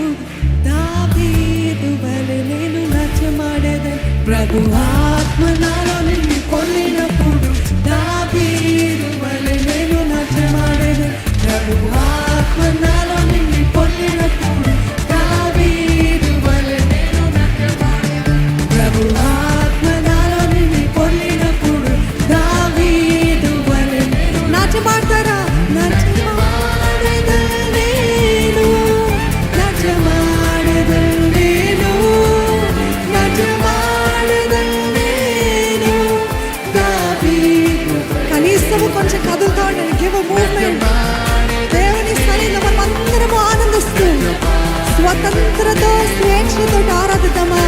పొందినప్పుడు దావీదు వలె నేను నాట్యమాడేదను. ప్రభు ఆత్మ నాలో నిండి పొందినప్పుడు దావీదు వలె నేను నాట్యమాడేదను. ప్రభు ఆత్మ నాలో నిండి పొందినప్పుడు దావీదు వలె నేను నాట్యమాడేదను. ప్రభు ఆత్మ నాలో నిండి పొందినప్పుడు దావీదు వలె నేను నాట్యమాడతారా? కొంచెం కదులుతా ఉండండి. Give a movement. దేవుని సన్నిధిలో మనం అందరము ఆనందిస్తూ స్వతంత్రతో స్వేచ్ఛతో ఆరాధిద్దామా?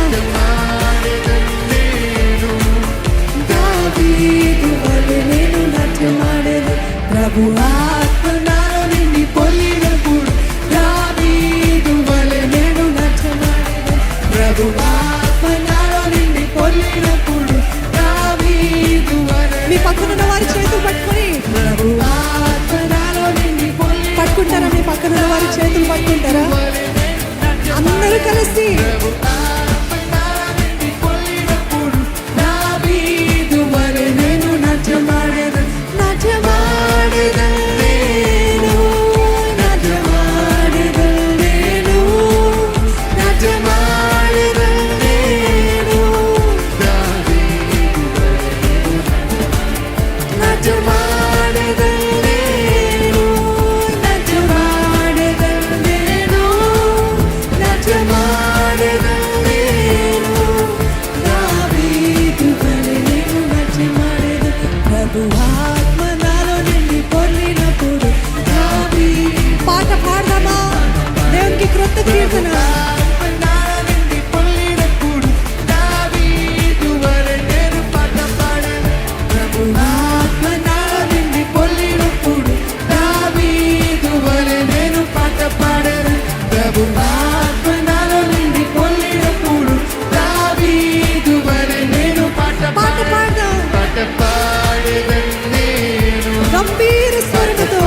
దావీదు వలె నేను నాట్యమాడేదను. ప్రభు ఆత్మ నాలో నిండి పొందినప్పుడు దావీదు వలె నేను నాట్యమాడేదను. ప్రభు ఆత్మ నాలో నిండి పొందినప్పుడు దావీదు వలె. మీ పక్కనున్న వారి చేతులు పట్టుకొని ప్రభు ఆత్మ నాలో నిండి పట్టుకుంటారా? మీ పక్కన వారి చేతులు పట్టుకుంటారా? అందరూ కలిసి దావీదు వలె నేను నాట్యమాడేదను. నాట్యమాడేదను నేను, నాట్యమాడేదను నేను, నాట్యమాడేదను నేను, నాట్యమాడేదను నేను, నాట్యమాడేదను నేను, నాట్యమాడేదను నేను, దావీదు వలె నేను నాట్యమాడేదను. ప్రభు ఆత్మ నాలో నిండి పొందినప్పుడు పాట పాడదామా? దేవునికి క్రొత్త కీర్తన. గంభీర స్వరముతో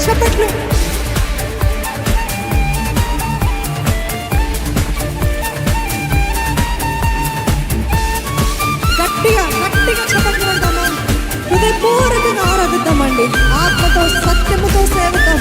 చెప్పట్లు. గట్టిగా చెప్పట్లు పడదామా? హృదయపూర్వకంగా ఆరాధిద్దామండి. ఆత్మతో సత్యముతో సేవిద్దాం.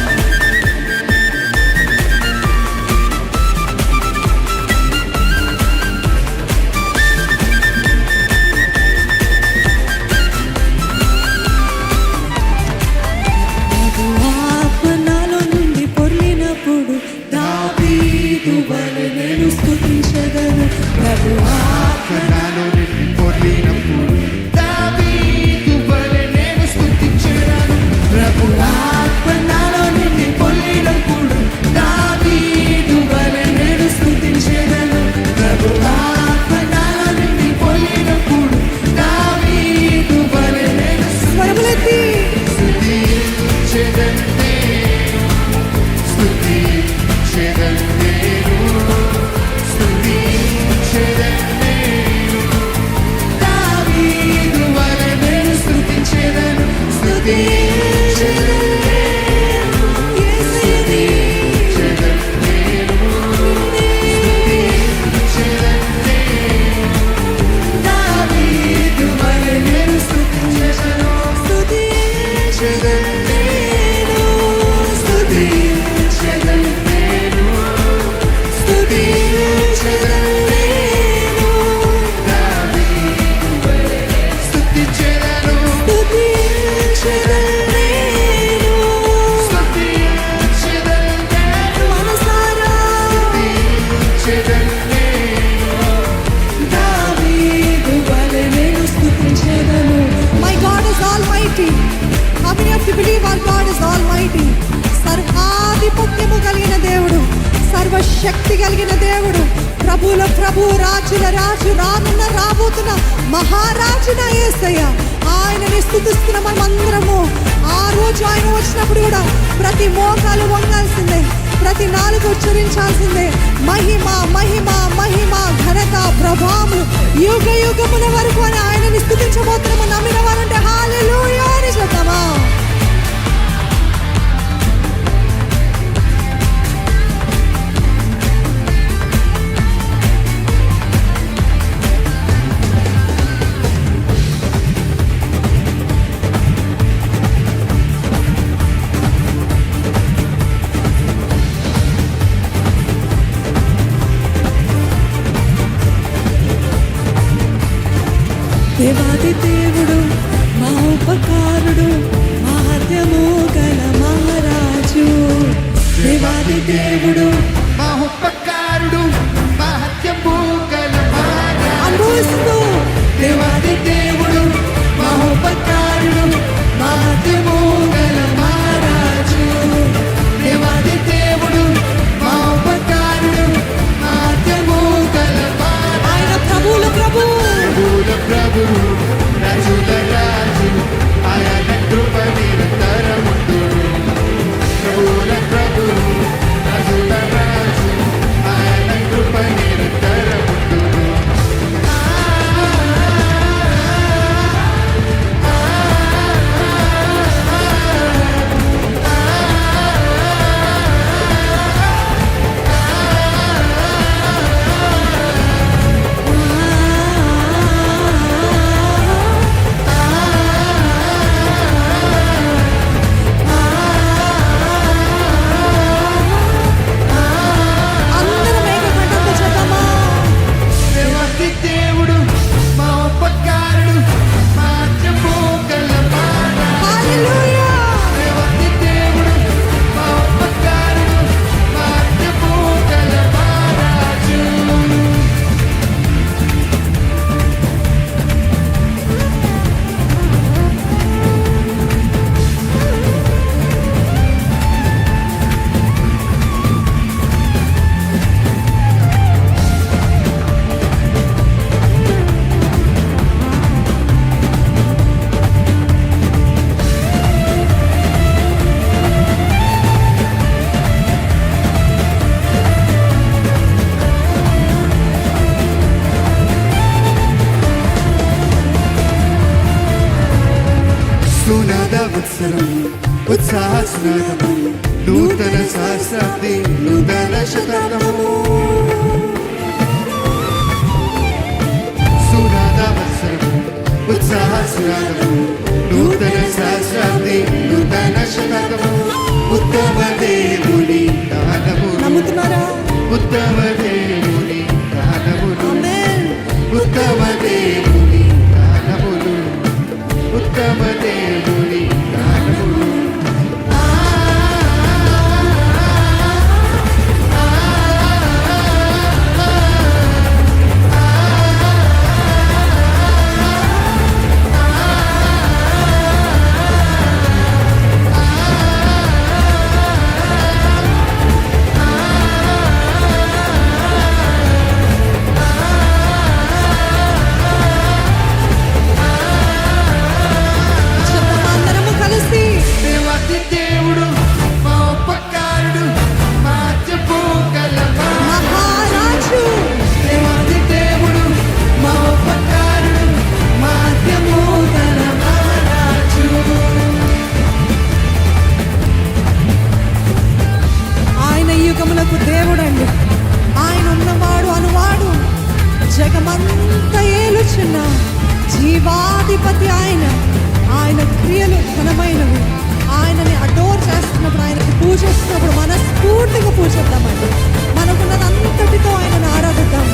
ఆత్మ నాలో నుండి పొర్లినప్పుడు దావీదు వలె నేను స్తుతించగలను. ప్రభు ఆత్మ నాలో నుండి పొర్లినప్పుడు దావీదు వలె నేను స్తుతించగలను. ప్రభు ఆత్మ నాలో నుండి పొర్లినప్పుడు దావీదు వలె నేను స్తుతించగలను. ప్రభు ఆత్మ నాలో నుండి పొర్లినప్పుడు దావీదు వలె నేను స్వరములెత్తి శక్తి కలిగిన దేవుడు, ప్రభుల ప్రభు, రాజుల రాజు, రానున్న రాబోతున్న మహారాజున యేసయ్య, ఆయనని స్తుతిస్తున్న మనమందరము. ఆ రోజు ఆయన వచ్చినప్పుడు కూడా ప్రతి మోకాలు వంగాల్సిందే, ప్రతి నాలుగు ఉచ్చరించాల్సిందే. మహిమ మహిమ మహిమ ఘనత ప్రభావములు యుగ యుగముల వరకు అని ఆయనని స్తుతించబోతున్నాము. నమ్మిన వారంటే హల్లెలూయా అని చెప్తామా? దేవాది దేవుడు, మా ఉపకారుడు, మహత్యము గల మహారాజు. దేవాది దేవుడు, మా ఉపకారుడు, మహత్యము గల మహారాజు. అనుభవిస్తూ దేవాది దేవుడు, మా ఉపకారుడు, మహత్యము గల మహారాజు. దేవాది దేవుడు, మా ఉపకారుడు, మహత్యము గల మహారాజు. ఆయన ప్రభువుల ప్రభు, ప్రభువుల ప్రభువు, రాజుల రాజు, ఆయన కృప నిరంతరముండును. ప్రభువుల ప్రభువు, రాజుల రాజు, ఆయన కృప నిరంతరముండును. అందరం ఏకకంఠంతో చెప్తామా? దేవాది దేవుడు, మా ఉపకారుడు, మహత్యము గల మహారాజు. హల్లెలూయా. దేవాది దేవుడు, మా ఉపకారుడు, మహత్యము గల మహారాజు. సునాద వత్సరం, ఉత్సాహ స్నానము, నూతన సహస్రాబ్ది, నూతన శతకము. సునాద వత్సరం, ఉత్సాహ స్నానము, నూతన సహస్రాబ్ది, నూతన శతకము. ఉత్తమ దేవుని దానము, నమ్ముతున్నారా? ఉత్తమ దేవుని దానములు, ఆమేన్. ఉత్తమ దేవుని దానములు, ఉత్తమ దేవుని దానములు. చెప్తామా అందరము కలిసి? దేవాది దేవుడు, మా ఉపకారుడు, మహత్యము గల మహారాజు. దేవాది దేవుడు, మా ఉపకారుడు, మహత్యము గల మహారాజు. ఆయన ఈ యుగములకు దేవుడండి. ఆయన ఉన్నవాడు అనువాడు, జగమంతా ఏలుచున్న జీవాధిపతి ఆయన. ఆయన క్రియలు ఘనమైనవి. ఆయనని అడోర్ చేస్తున్నప్పుడు, ఆయనకి పూజిస్తున్నప్పుడు మనస్ఫూర్తిగా పూజిద్దామండి. మనకున్నదంతటితో ఆయనను ఆరాధిద్దాం.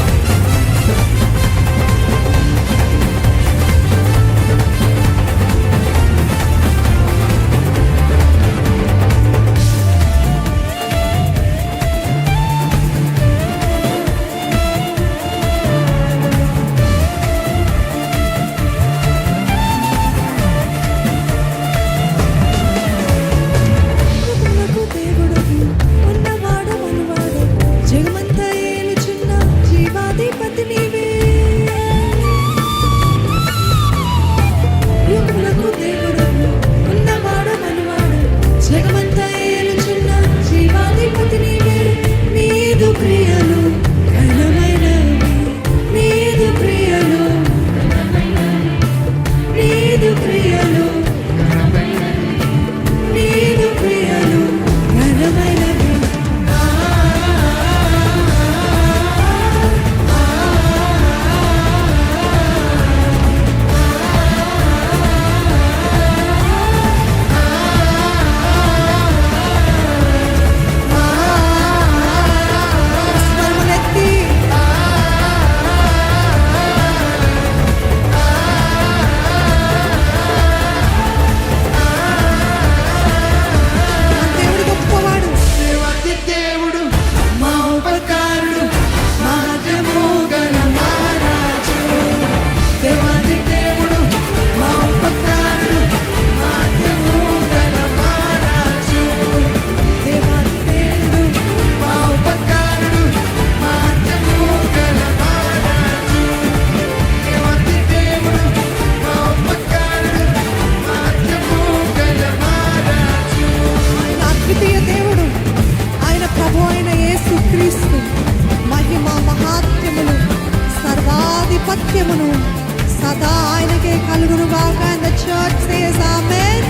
కలుగును గాక. And the church says amen.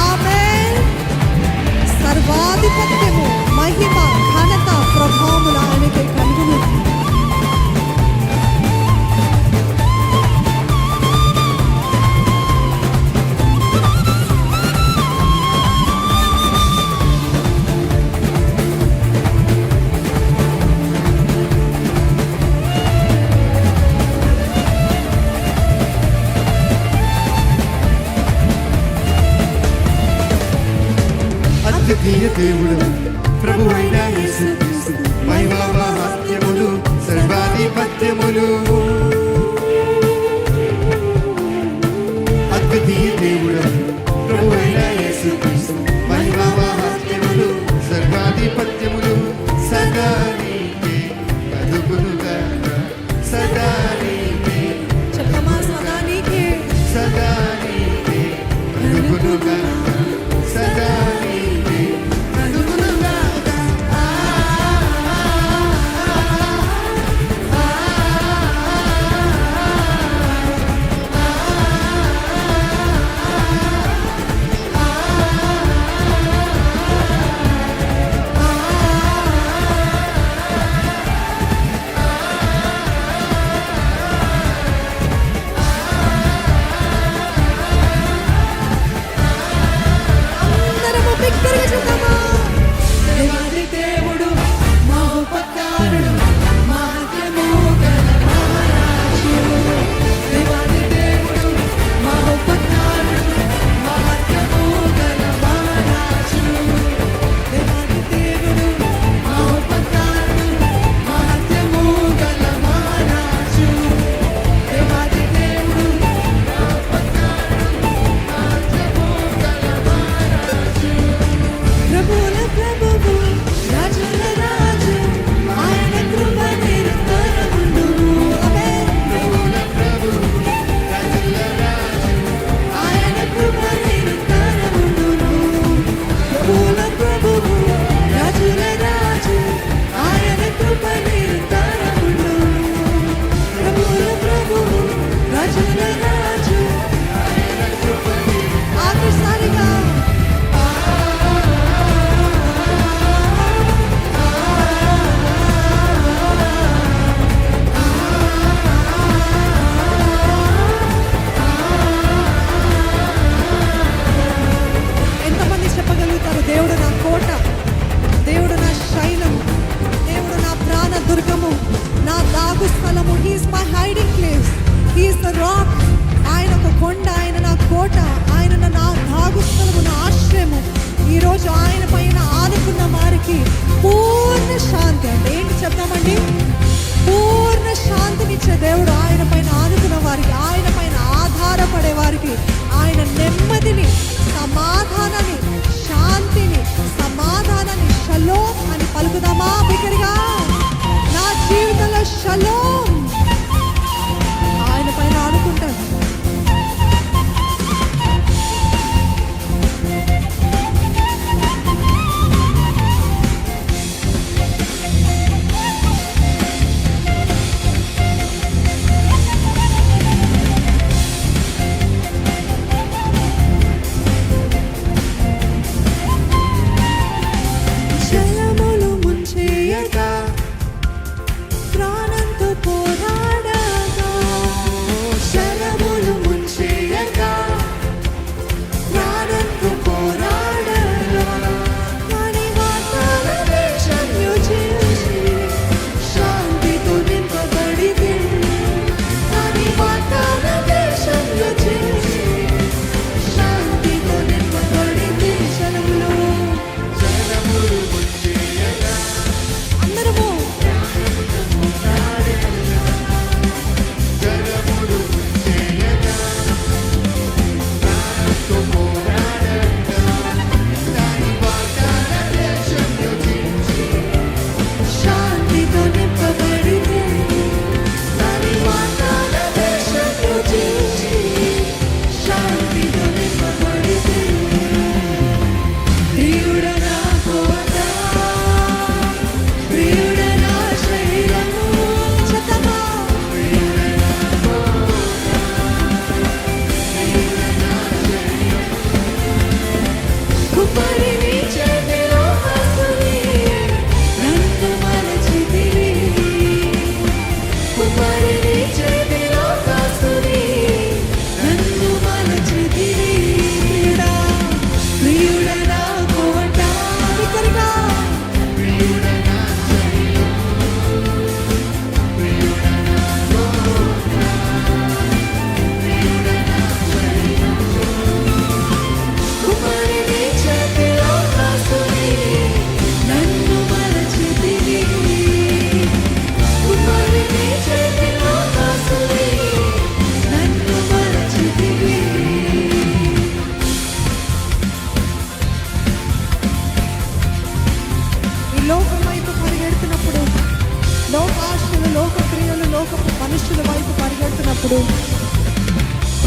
Amen. సర్వాధిపత్యము, మహిమ, ఘనత, ప్రభావములు ఆయనకే కలుగును. అద్వితీయ దేవుడు ప్రభువైన యేసుక్రీస్తు మహిమ మహాత్మ్యములు సర్వాధిపత్యములు. అద్వితీయ దేవుడు ప్రభువైన యేసుక్రీస్తు మహిమ మహాత్మ్యములు సర్వాధిపత్యములు సదా నీకే కలుగునుగాక. సదా నీకే చెప్పమా, సదా నీకే. సదా నీకే కలుగునుగాక. సదా నీకే కలుగునుగాక.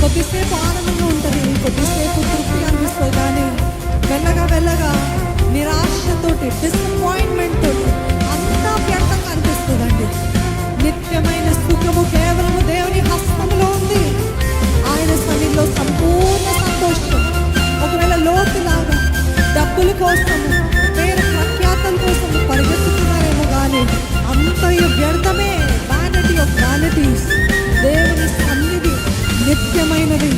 కొద్దిసేపు ఆనందంగా ఉంటుంది, కొద్దిసేపు తృప్తి అనిపిస్తుంది, కానీ వెళ్ళగా వెళ్ళగా నిరాశతోటి, డిసప్పాయింట్మెంట్ తోటి అంతా వ్యర్థంగా అనిపిస్తుందండి. నిత్యమైన సుఖము కేవలము దేవుని హస్తంలో ఉంది. ఆయన సన్నిధిలో సంపూర్ణ సంతోషం. ఒకవేళ లోతులాగా డబ్బుల కోసము, పేరు ప్రఖ్యాతల కోసము పరిగెత్తుతున్నారేమో, కానీ అంతయు వ్యర్థమే. Vanity of vanities. దేవుని సన్నిధి నిత్యమైనది.